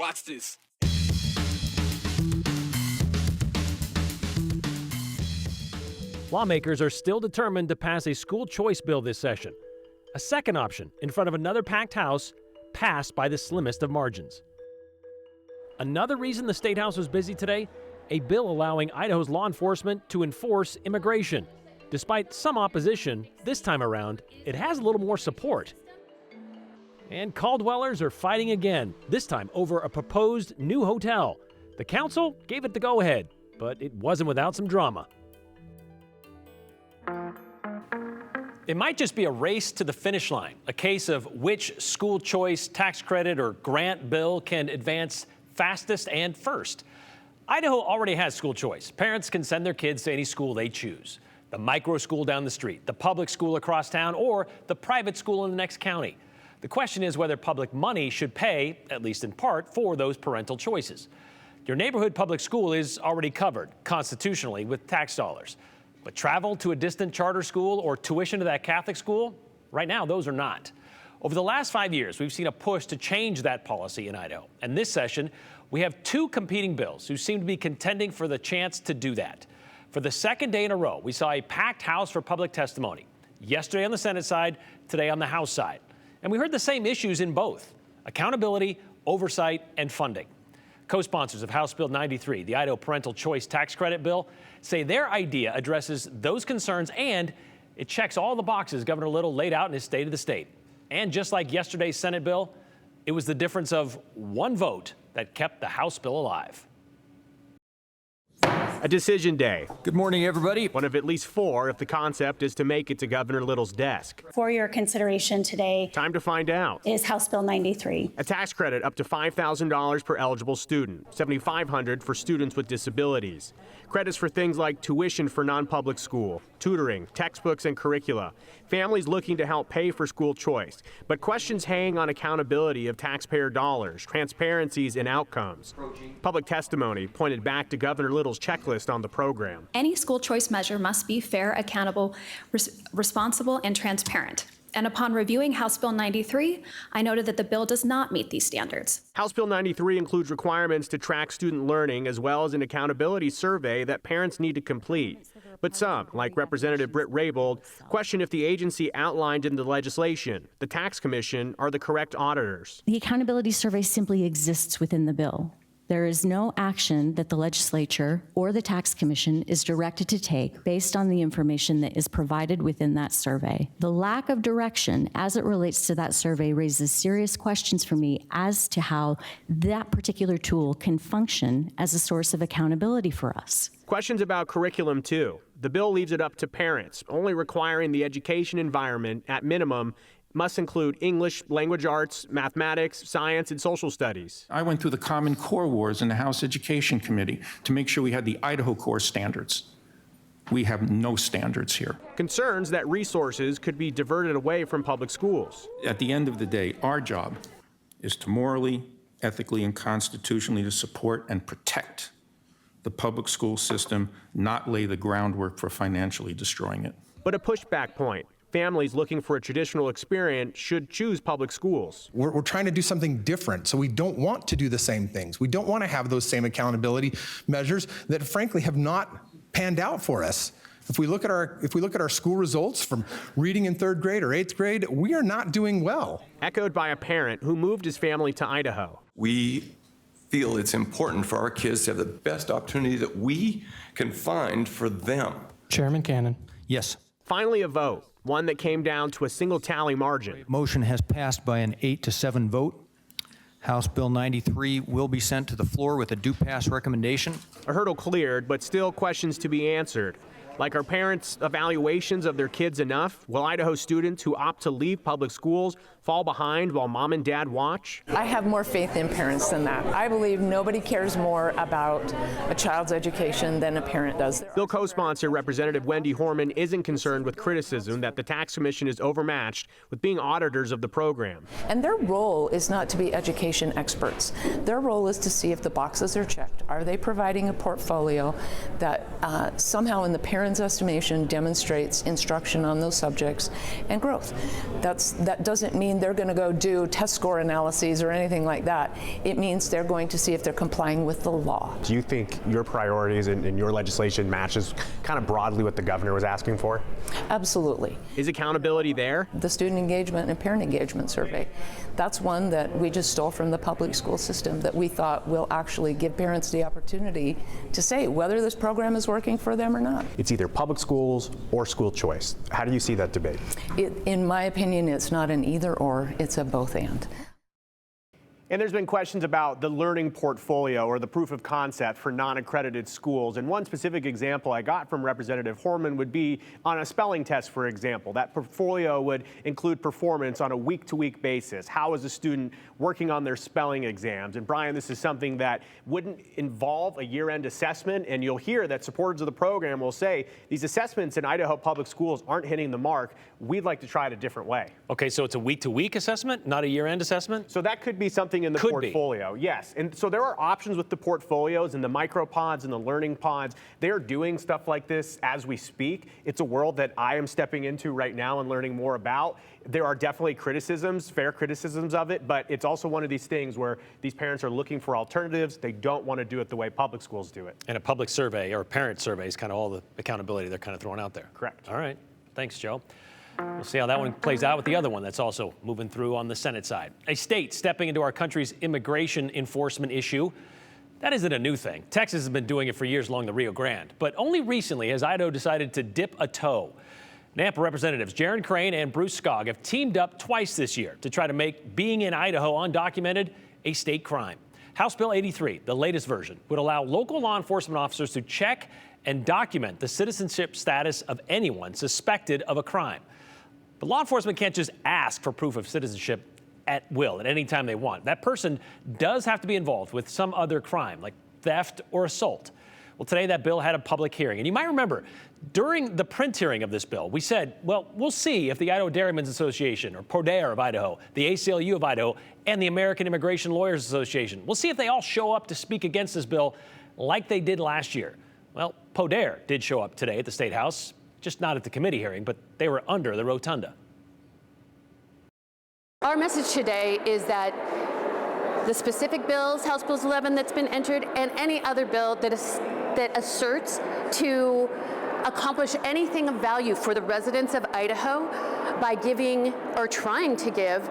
Watch this. Lawmakers are still determined to pass a school choice bill this session. A second option, in front of another packed House, passed by the slimmest of margins. Another reason the State House was busy today, a bill allowing Idaho's law enforcement to enforce immigration. Despite some opposition, this time around, it has a little more support. And Caldwellers are fighting again, this time over a proposed new hotel. The council gave it the go-ahead, but it wasn't without some drama. It might just be a race to the finish line, a case of which school choice, tax credit, or grant bill can advance fastest and first. Idaho already has school choice. Parents can send their kids to any school they choose. The micro school down the street, the public school across town, or the private school in the next county. The question is whether public money should pay, at least in part, for those parental choices. Your neighborhood public school is already covered constitutionally with tax dollars. But travel to a distant charter school or tuition to that Catholic school, right now, those are not. Over the last 5 years, we've seen a push to change that policy in Idaho. And this session, we have two competing bills who seem to be contending for the chance to do that. For the second day in a row, we saw a packed House for public testimony. Yesterday on the Senate side, today on the House side. And we heard the same issues in both: accountability, oversight, and funding. Co-sponsors of House Bill 93, the Idaho Parental Choice Tax Credit Bill, say their idea addresses those concerns and it checks all the boxes Governor Little laid out in his State of the State. And just like yesterday's Senate bill, it was the difference of one vote that kept the House bill alive. A decision day. Good morning, everybody. One of at least four if the concept is to make it to Governor Little's desk. For your consideration today Time to find out. is House Bill 93. A tax credit up to $5,000 per eligible student, $7,500 for students with disabilities. Credits for things like tuition for non-public school, tutoring, textbooks, and curricula. Families looking to help pay for school choice. But questions hang on accountability of taxpayer dollars, transparencies, and outcomes. Public testimony pointed back to Governor Little's checklist on the program. Any school choice measure must be fair, accountable, responsible, and transparent. And upon reviewing House Bill 93, I noted that the bill does not meet these standards. House Bill 93 includes requirements to track student learning as well as an accountability survey that parents need to complete. But some, like Representative Britt Raybould, question if the agency outlined in the legislation, the Tax Commission, are the correct auditors. The accountability survey simply exists within the bill. There is no action that the legislature or the Tax Commission is directed to take based on the information that is provided within that survey. The lack of direction as it relates to that survey raises serious questions for me as to how that particular tool can function as a source of accountability for us. Questions about curriculum, too. The bill leaves it up to parents, only requiring the education environment, at minimum, must include English, language arts, mathematics, science, and social studies. I went through the Common Core wars in the House Education Committee to make sure we had the Idaho Core standards. We have no standards here. Concerns that resources could be diverted away from public schools. At the end of the day, our job is to morally, ethically, and constitutionally to support and protect the public school system, not lay the groundwork for financially destroying it. But a pushback point. Families looking for a traditional experience should choose public schools. We're trying to do something different, so we don't want to do the same things. We don't want to have those same accountability measures that frankly have not panned out for us. If we look at our school results from reading in 3rd grade or 8th grade, we are not doing well. Echoed by a parent who moved his family to Idaho. We feel it's important for our kids to have the best opportunity that we can find for them. Chairman Cannon. Yes. Finally, a vote, one that came down to a single tally margin. Motion has passed by an 8-7 vote. House Bill 93 will be sent to the floor with a do pass recommendation. A hurdle cleared, but still questions to be answered. Like, are parents' evaluations of their kids enough? Will Idaho students who opt to leave public schools fall behind while mom and dad watch? I have more faith in parents than that. I believe nobody cares more about a child's education than a parent does. Bill co-sponsor Representative Wendy Horman isn't concerned with criticism that the Tax Commission is overmatched with being auditors of the program. And their role is not to be education experts. Their role is to see if the boxes are checked. Are they providing a portfolio that somehow in the parents' Karen's estimation demonstrates instruction on those subjects and growth. That doesn't mean they're going to go do test score analyses or anything like that. It means they're going to see if they're complying with the law. Do you think your priorities and your legislation matches kind of broadly what the governor was asking for? Absolutely. Is accountability there? The student engagement and parent engagement survey, that's one that we just stole from the public school system that we thought will actually give parents the opportunity to say whether this program is working for them or not. It's either public schools or school choice. How do you see that debate? In my opinion, it's not an either or, it's a both and. And there's been questions about the learning portfolio or the proof of concept for non-accredited schools. And one specific example I got from Representative Horman would be on a spelling test, for example. That portfolio would include performance on a week-to-week basis. How is a student working on their spelling exams? And Brian, this is something that wouldn't involve a year-end assessment. And you'll hear that supporters of the program will say these assessments in Idaho public schools aren't hitting the mark. We'd like to try it a different way. Okay, so it's a week-to-week assessment, not a year-end assessment? So that could be something in the portfolio, yes. And so there are options with the portfolios and the micropods and the learning pods. They're doing stuff like this as we speak. It's a world that I am stepping into right now and learning more about. There are definitely criticisms, fair criticisms of it, but it's also one of these things where these parents are looking for alternatives. They don't want to do it the way public schools do it. And a public survey or a parent survey is kind of all the accountability they're kind of throwing out there. Correct. All right. Thanks, Joe. We'll see how that one plays out with the other one that's also moving through on the Senate side. A state stepping into our country's immigration enforcement issue. That isn't a new thing. Texas has been doing it for years along the Rio Grande. But only recently has Idaho decided to dip a toe. NAMPA Representatives Jaron Crane and Bruce Skog have teamed up twice this year to try to make being in Idaho undocumented a state crime. House Bill 83, the latest version, would allow local law enforcement officers to check and document the citizenship status of anyone suspected of a crime. But law enforcement can't just ask for proof of citizenship at will, at any time they want. That person does have to be involved with some other crime, like theft or assault. Well, today that bill had a public hearing. And you might remember, during the print hearing of this bill, we said, well, we'll see if the Idaho Dairymen's Association, or PODAIR of Idaho, the ACLU of Idaho, and the American Immigration Lawyers Association, we'll see if they all show up to speak against this bill like they did last year. Well, PODAIR did show up today at the State House. Just not at the committee hearing, but they were under the rotunda. Our message today is that the specific bills, House Bill 11 that's been entered, and any other bill that asserts to accomplish anything of value for the residents of Idaho by giving or trying to give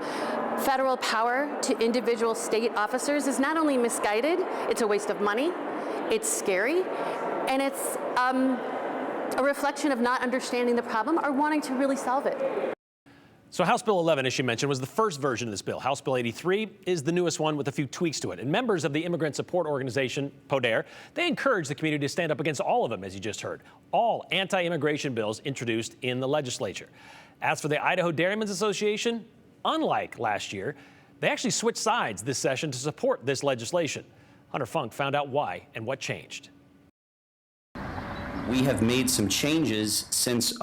federal power to individual state officers is not only misguided, it's a waste of money, it's scary, and it's a reflection of not understanding the problem or wanting to really solve it. So House Bill 11, as you mentioned, was the first version of this bill. House Bill 83 is the newest one with a few tweaks to it. And members of the immigrant support organization, PODAIR, they encourage the community to stand up against all of them, as you just heard. All anti-immigration bills introduced in the legislature. As for the Idaho Dairymen's Association, unlike last year, they actually switched sides this session to support this legislation. Hunter Funk found out why and what changed. We have made some changes since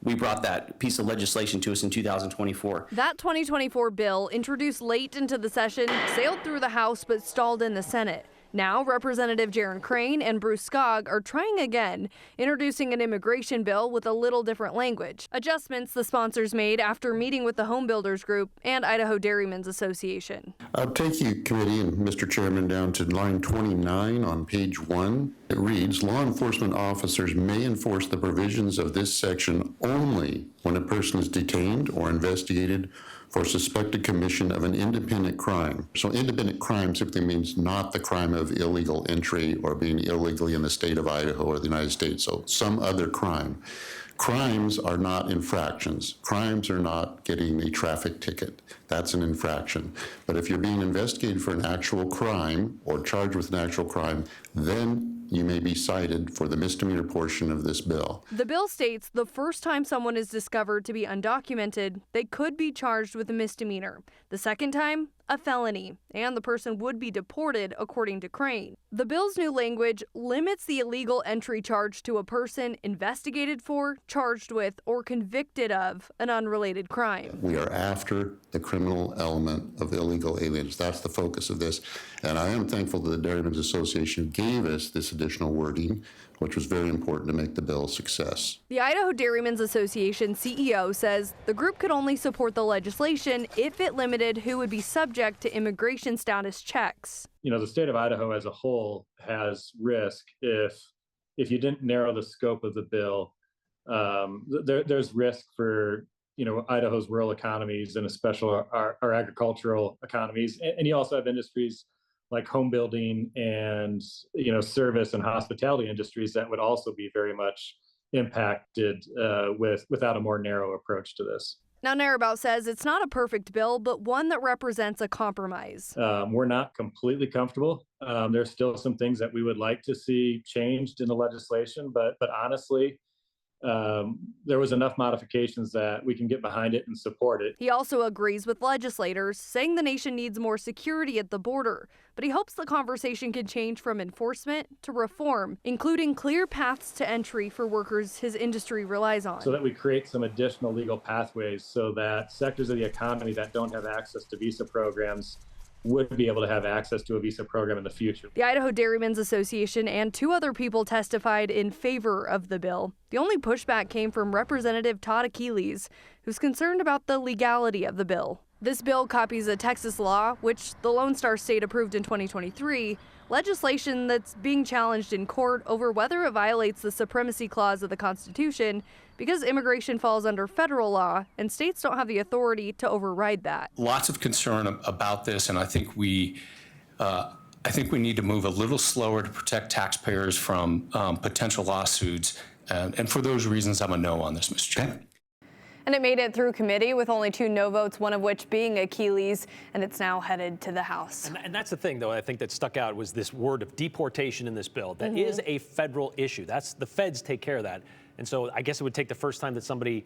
we brought that piece of legislation to us in 2024. That 2024 bill, introduced late into the session, sailed through the House but stalled in the Senate. Now, Representative Jaron Crane and Bruce Skog are trying again, introducing an immigration bill with a little different language. Adjustments the sponsors made after meeting with the Home Builders Group and Idaho Dairymen's Association. I'll take you, committee and Mr. Chairman, down to line 29 on page 1. It reads, law enforcement officers may enforce the provisions of this section only when a person is detained or investigated for suspected commission of an independent crime. So independent crime simply means not the crime of illegal entry or being illegally in the state of Idaho or the United States. So some other crime. Crimes are not infractions. Crimes are not getting a traffic ticket. That's an infraction. But if you're being investigated for an actual crime or charged with an actual crime, then you may be cited for the misdemeanor portion of this bill. The bill states the first time someone is discovered to be undocumented, they could be charged with a misdemeanor. The second time, a felony, and the person would be deported, according to Crane. The bill's new language limits the illegal entry charge to a person investigated for, charged with, or convicted of an unrelated crime. We are after the criminal element of illegal aliens. That's the focus of this. And I am thankful to the Dairymen's Association who gave us this additional wording, which was very important to make the bill a success. The Idaho Dairymen's Association CEO says the group could only support the legislation if it limited who would be subject to immigration status checks. You know, the state of Idaho as a whole has risk if you didn't narrow the scope of the bill. There's risk for, you know, Idaho's rural economies and especially our agricultural economies. And you also have industries like home building and, you know, service and hospitality industries that would also be very much impacted without a more narrow approach to this. Now, Narrabout says it's not a perfect bill, but one that represents a compromise. We're not completely comfortable. There's still some things that we would like to see changed in the legislation, but honestly, there was enough modifications that we can get behind it and support it. He also agrees with legislators, saying the nation needs more security at the border, but he hopes the conversation can change from enforcement to reform, including clear paths to entry for workers his industry relies on. So that we create some additional legal pathways so that sectors of the economy that don't have access to visa programs would be able to have access to a visa program in the future. The Idaho Dairymen's Association and 2 other people testified in favor of the bill. The only pushback came from Representative Todd Achilles, who's concerned about the legality of the bill. This bill copies a Texas law, which the Lone Star State approved in 2023, legislation that's being challenged in court over whether it violates the Supremacy Clause of the Constitution because immigration falls under federal law and states don't have the authority to override that. Lots of concern about this, and I think we need to move a little slower to protect taxpayers from potential lawsuits. And for those reasons, I'm a no on this, Mr. Chairman. And it made it through committee with only 2 no votes, one of which being Achilles, and it's now headed to the House. And that's the thing, though, I think that stuck out was this word of deportation in this bill. That is a federal issue. That's the feds take care of that. And so I guess it would take the first time that somebody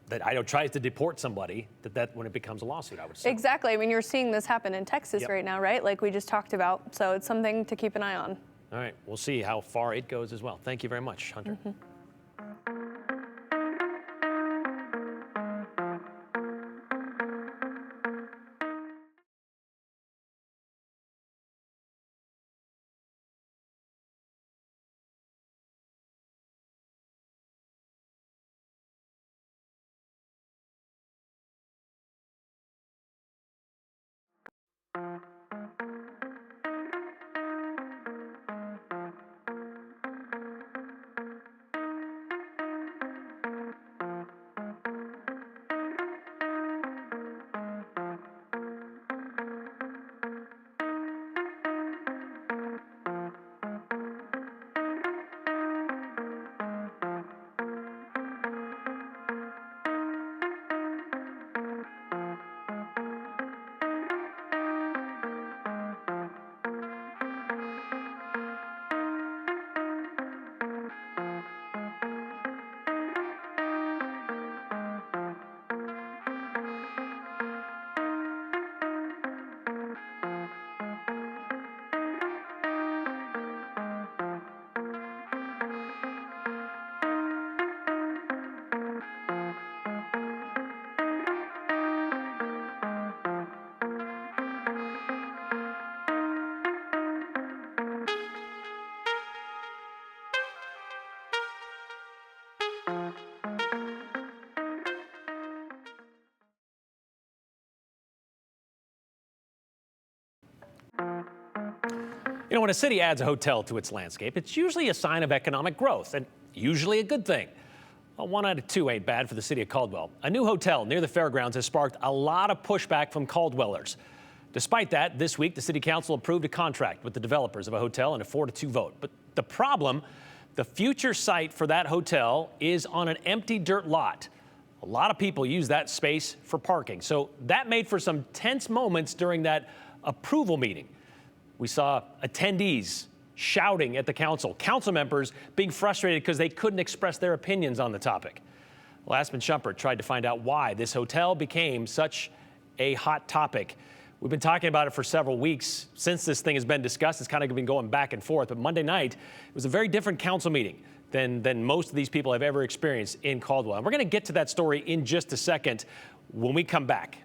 that Idaho tries to deport somebody, that when it becomes a lawsuit, I would say. Exactly. I mean, you're seeing this happen in Texas right now, right? Like we just talked about. So it's something to keep an eye on. All right. We'll see how far it goes as well. Thank you very much, Hunter. You know, when a city adds a hotel to its landscape, it's usually a sign of economic growth and usually a good thing. Well, 1 out of 2 ain't bad for the city of Caldwell. A new hotel near the fairgrounds has sparked a lot of pushback from Caldwellers. Despite that, this week, the city council approved a contract with the developers of a hotel in a 4-2 vote. But the problem, the future site for that hotel is on an empty dirt lot. A lot of people use that space for parking. So that made for some tense moments during that approval meeting. We saw attendees shouting at the council members being frustrated because they couldn't express their opinions on the topic. Well, Aspen Shumpert tried to find out why this hotel became such a hot topic. We've been talking about it for several weeks. Since this thing has been discussed, it's kind of been going back and forth. But Monday night, it was a very different council meeting than most of these people have ever experienced in Caldwell. And we're going to get to that story in just a second when we come back.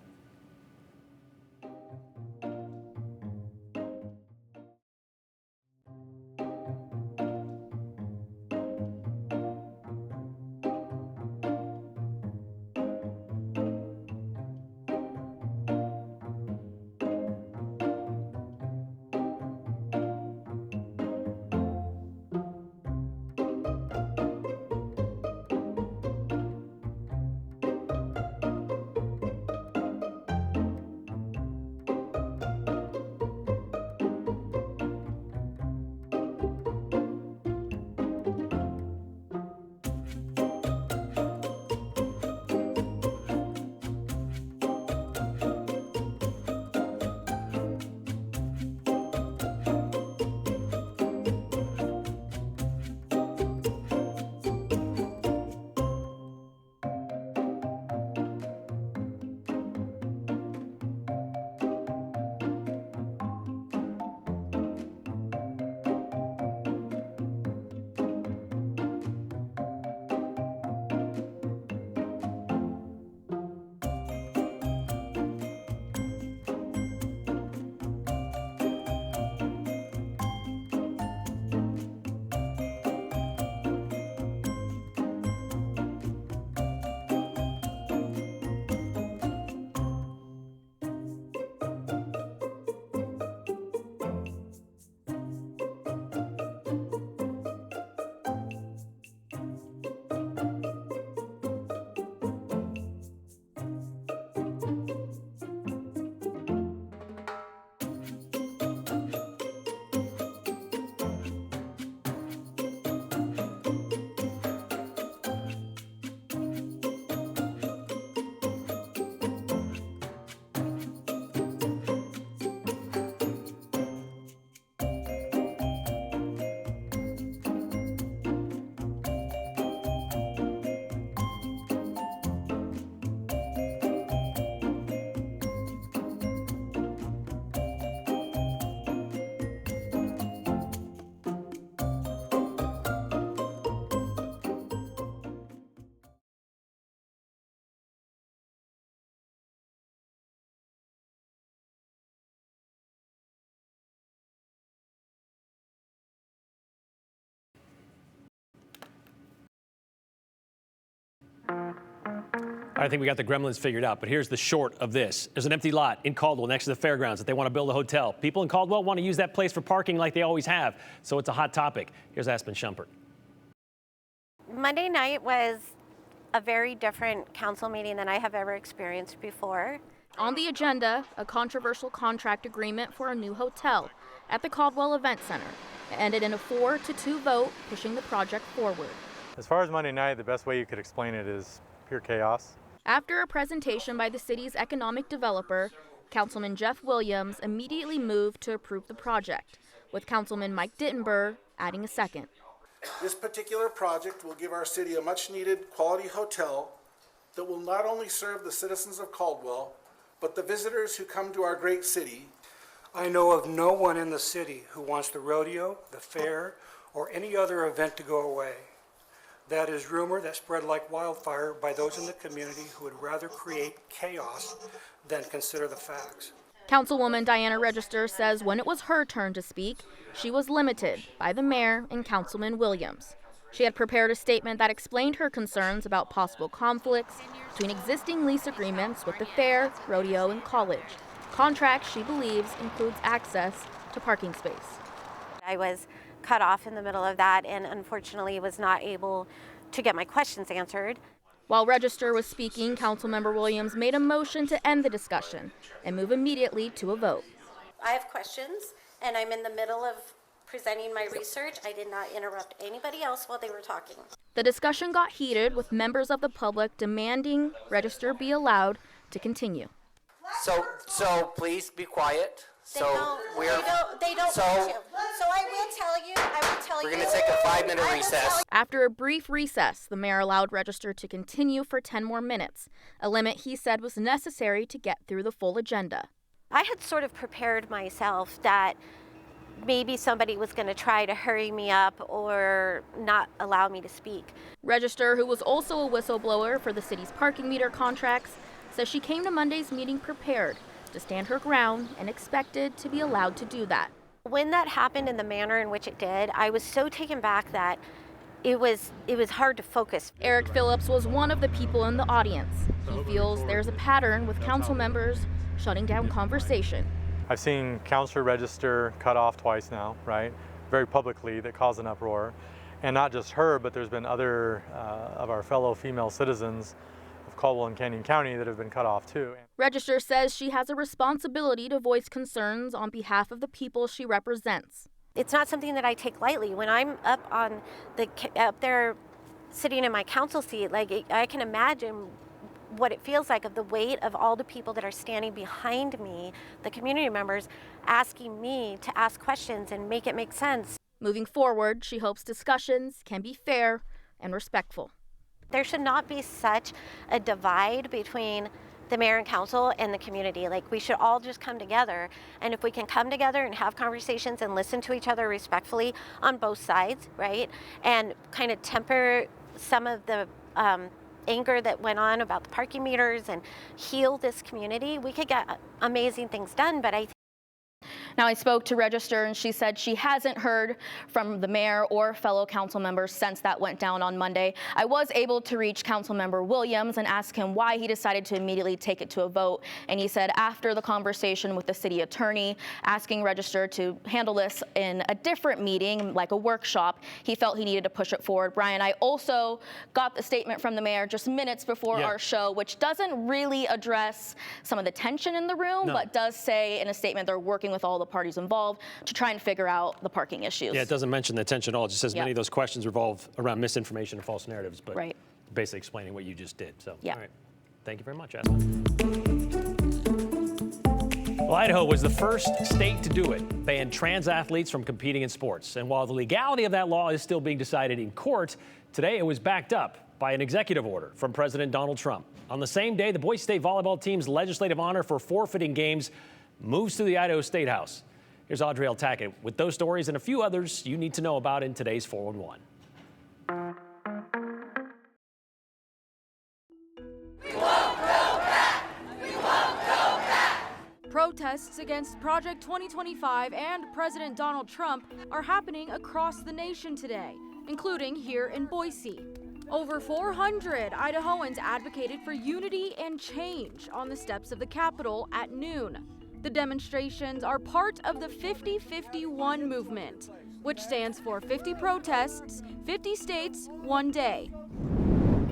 I think we got the gremlins figured out, but here's the short of this. There's an empty lot in Caldwell next to the fairgrounds that they want to build a hotel. People in Caldwell want to use that place for parking like they always have, so it's a hot topic. Here's Aspen Shumpert. Monday night was a very different council meeting than I have ever experienced before. On the agenda, a controversial contract agreement for a new hotel at the Caldwell Event Center. It ended in a 4-2 vote, pushing the project forward. As far as Monday night, the best way you could explain it is pure chaos. After a presentation by the city's economic developer, Councilman Jeff Williams immediately moved to approve the project, with Councilman Mike Dittenberg adding a second. This particular project will give our city a much-needed quality hotel that will not only serve the citizens of Caldwell, but the visitors who come to our great city. I know of no one in the city who wants the rodeo, the fair, or any other event to go away. That is rumor that spread like wildfire by those in the community who would rather create chaos than consider the facts. Councilwoman Diana Register says when it was her turn to speak, she was limited by the mayor and Councilman Williams. She had prepared a statement that explained her concerns about possible conflicts between existing lease agreements with the fair, rodeo, and college. Contracts she believes includes access to parking space. I was cut off in the middle of that and unfortunately was not able to get my questions answered. While Register was speaking, Councilmember Williams made a motion to end the discussion and move immediately to a vote. I have questions and I'm in the middle of presenting my research. I did not interrupt anybody else while they were talking. The discussion got heated, with members of the public demanding Register be allowed to continue. So please be quiet. They don't want to. So I will tell you. We're going to take a 5-minute recess. After a brief recess, the mayor allowed Register to continue for 10 more minutes, a limit he said was necessary to get through the full agenda. I had sort of prepared myself that maybe somebody was going to try to hurry me up or not allow me to speak. Register, who was also a whistleblower for the city's parking meter contracts, says she came to Monday's meeting prepared to stand her ground and expected to be allowed to do that. When that happened in the manner in which it did, I was so taken back that it was hard to focus. Eric Phillips was one of the people in the audience. He feels there's a pattern with council members shutting down conversation. I've seen Councilor Register cut off twice now, right? Very publicly, that caused an uproar. And not just her, but there's been other of our fellow female citizens of Caldwell and Canyon County that have been cut off too. Register says she has a responsibility to voice concerns on behalf of the people she represents. It's not something that I take lightly. When I'm up there sitting in my council seat, like I can imagine what it feels like of the weight of all the people that are standing behind me, the community members, asking me to ask questions and make it make sense. Moving forward, she hopes discussions can be fair and respectful. There should not be such a divide between the mayor and council and the community. Like, we should all just come together. And if we can come together and have conversations and listen to each other respectfully on both sides, right? And kind of temper some of the anger that went on about the parking meters and heal this community, we could get amazing things done. But Now, I spoke to Register, and she said she hasn't heard from the mayor or fellow council members since that went down on Monday. I was able to reach Councilmember Williams and ask him why he decided to immediately take it to a vote. And he said after the conversation with the city attorney, asking Register to handle this in a different meeting, like a workshop, he felt he needed to push it forward. Brian, I also got the statement from the mayor just minutes before our show, which doesn't really address some of the tension in the room, but does say in a statement they're working with all the parties involved to try and figure out the parking issues. Yeah, it doesn't mention the tension at all. It just says many of those questions revolve around misinformation and false narratives, but basically explaining what you just did. So, all right. Thank you very much, Aspen. Well, Idaho was the first state to do it, ban trans athletes from competing in sports. And while the legality of that law is still being decided in court, today it was backed up by an executive order from President Donald Trump. On the same day, the Boise State volleyball team's legislative honor for forfeiting games moves to the Idaho State House. Here's Audrey Tackett with those stories and a few others you need to know about in today's 411. Protests against Project 2025 and President Donald Trump are happening across the nation today, including here in Boise. Over 400 Idahoans advocated for unity and change on the steps of the Capitol at noon. The demonstrations are part of the 50-51 movement, which stands for 50 protests, 50 states, 1 day.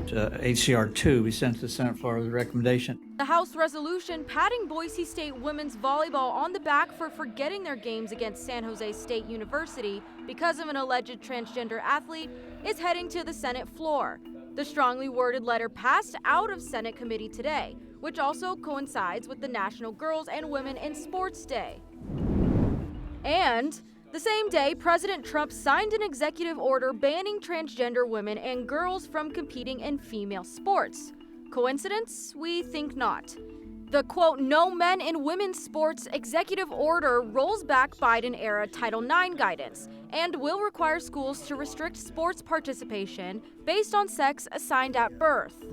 HCR 2, we sent to the Senate for the recommendation. The House resolution patting Boise State women's volleyball on the back for forgetting their games against San Jose State University because of an alleged transgender athlete is heading to the Senate floor. The strongly worded letter passed out of Senate committee today, which also coincides with the National Girls and Women in Sports Day. And the same day, President Trump signed an executive order banning transgender women and girls from competing in female sports. Coincidence? We think not. The quote, "No men in women's sports" executive order rolls back Biden-era Title IX guidance and will require schools to restrict sports participation based on sex assigned at birth.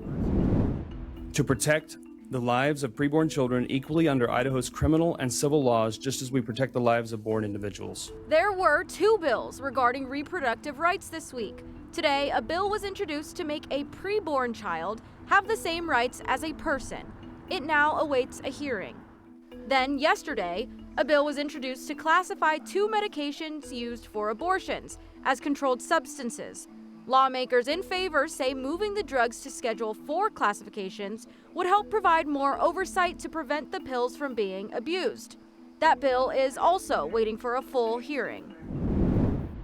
To protect the lives of preborn children equally under Idaho's criminal and civil laws, just as we protect the lives of born individuals. There were 2 bills regarding reproductive rights this week. Today, a bill was introduced to make a preborn child have the same rights as a person. It now awaits a hearing. Then, yesterday, a bill was introduced to classify 2 medications used for abortions as controlled substances. Lawmakers in favor say moving the drugs to Schedule 4 classifications would help provide more oversight to prevent the pills from being abused. That bill is also waiting for a full hearing.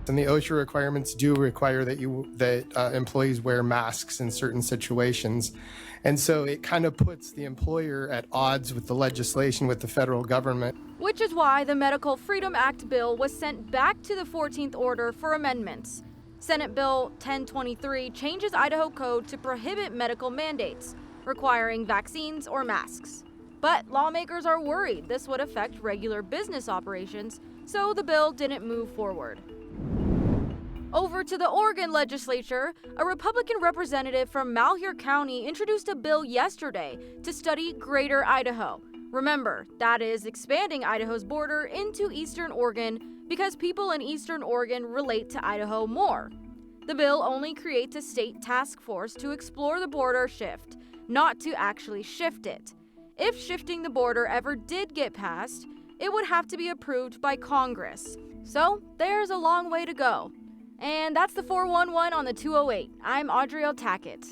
And the OSHA requirements do require that employees wear masks in certain situations. And so it kind of puts the employer at odds with the legislation with the federal government. Which is why the Medical Freedom Act bill was sent back to the 14th Order for amendments. Senate Bill 1023 changes Idaho code to prohibit medical mandates, requiring vaccines or masks. But lawmakers are worried this would affect regular business operations, so the bill didn't move forward. Over to the Oregon legislature, a Republican representative from Malheur County introduced a bill yesterday to study Greater Idaho. Remember, that is expanding Idaho's border into eastern Oregon because people in eastern Oregon relate to Idaho more. The bill only creates a state task force to explore the border shift, not to actually shift it. If shifting the border ever did get passed, it would have to be approved by Congress. So there's a long way to go. And that's the 411 on the 208. I'm Audrielle Tackett.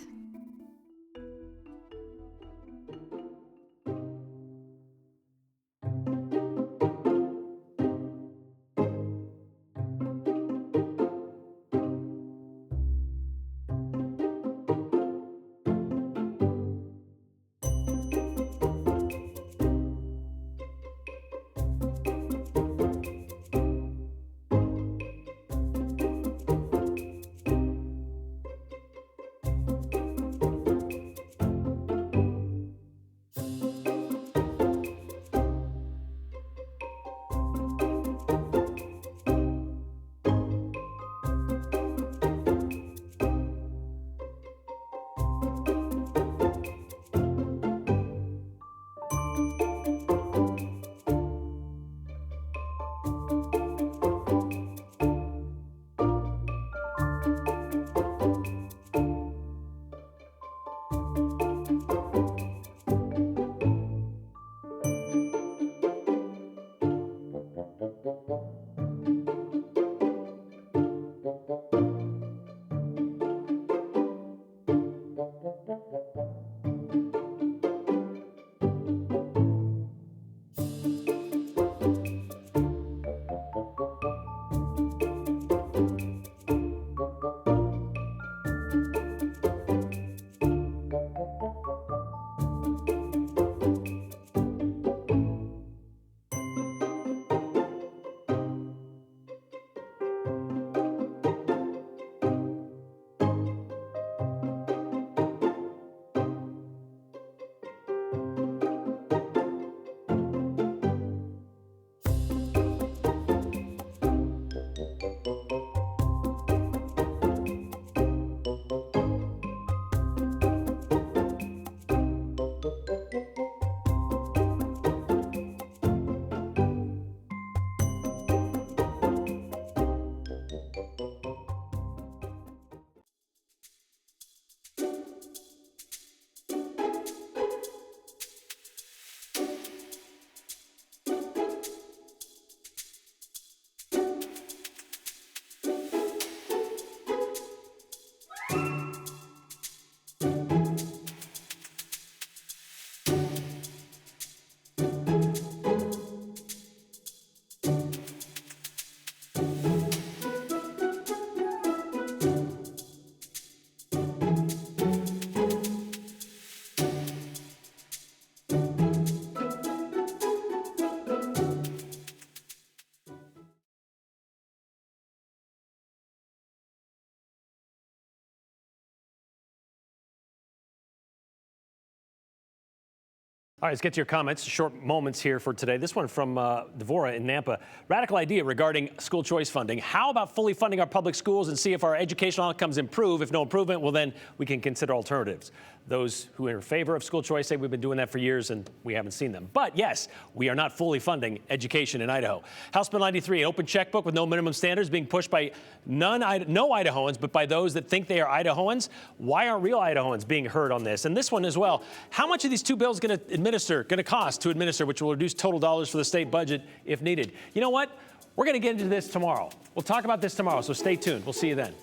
All right, let's get to your comments. Short moments here for today. This one from Devora in Nampa. Radical idea regarding school choice funding. How about fully funding our public schools and see if our educational outcomes improve? If no improvement, well, then we can consider alternatives. Those who are in favor of school choice say we've been doing that for years and we haven't seen them. But yes, we are not fully funding education in Idaho. House Bill 93, an open checkbook with no minimum standards being pushed by no Idahoans, but by those that think they are Idahoans. Why aren't real Idahoans being heard on this? And this one as well. How much are these two bills going to cost to administer, which will reduce total dollars for the state budget if needed? You know what? We're going to get into this tomorrow. We'll talk about this tomorrow, so stay tuned. We'll see you then.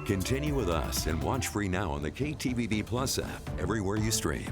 Continue with us and watch free now on the KTVB Plus app everywhere you stream.